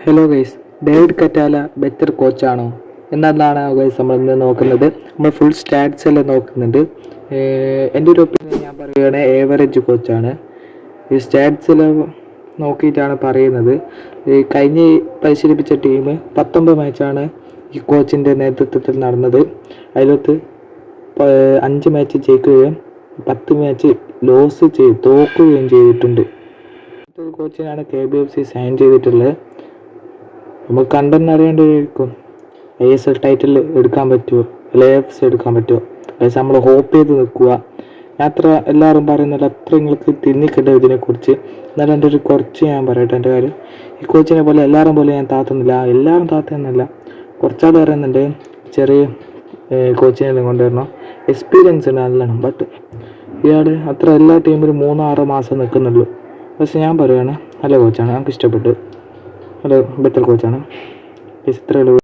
Hello guys, David Catala better കോച്ചാണോ എന്നതാണ് guys നമ്മൾ ഇന്ന് നോക്കുന്നത്. നമ്മൾ ഫുൾ സ്റ്റാറ്റ്സ് എല്ലാം നോക്കുന്നുണ്ട്. എൻ്റെ ഒരു ഒപ്പീനിയൻ ഞാൻ പറയുകയാണെങ്കിൽ ഏവറേജ് കോച്ചാണ്. ഈ സ്റ്റാറ്റ്സ് എല്ലാം നോക്കിയിട്ടാണ് പറയുന്നത്. ഈ കഴിഞ്ഞ് പരിശീലിപ്പിച്ച ടീം 19 മാച്ചാണ് ഈ കോച്ചിൻ്റെ നേതൃത്വത്തിൽ നടന്നത്. അതിലൊത്ത് 5 മാച്ച് ജയിക്കുകയും 10 മാച്ച് തോക്കുകയും ചെയ്തിട്ടുണ്ട്. ഒരു കോച്ചിനാണ് KBFC സൈൻ ചെയ്തിട്ടുള്ളത്. നമുക്ക് കണ്ടെന്ന് അറിയേണ്ടതായിരിക്കും ASL ടൈറ്റിൽ എടുക്കാൻ പറ്റുമോ, LAFC എടുക്കാൻ പറ്റുമോ, അതായത് നമ്മൾ ഹോപ്പ് ചെയ്ത് നിൽക്കുക. അത്ര എല്ലാവരും പറയുന്നില്ല, അത്ര നിങ്ങൾക്ക് തിന്നിക്കട്ടെ ഇതിനെക്കുറിച്ച്. എന്നാലും എൻ്റെ ഒരു കുറച്ച് ഞാൻ പറയട്ടെ എൻ്റെ കാര്യം. ഈ കോച്ചിനെ പോലെ എല്ലാവരും പോലെ ഞാൻ താത്തുന്നില്ല, എല്ലാവരും താത്തുന്നില്ല. കുറച്ചാൾ പറയുന്നുണ്ട് ചെറിയ കോച്ചിനെല്ലാം കൊണ്ടുവരണം, എക്സ്പീരിയൻസ് ഉണ്ട് നല്ലോണം. ബട്ട് ഇയാൾ അത്ര എല്ലാ ടീമിലും 3-6 മാസം നിൽക്കുന്നുള്ളൂ. പക്ഷെ ഞാൻ പറയുകയാണ് നല്ല കോച്ചാണ്, നമുക്ക് ഇഷ്ടപ്പെട്ടു. ഹലോ ബെറ്റർ കോച്ചാണ്. ഇത്രയേ ഉള്ളൂ.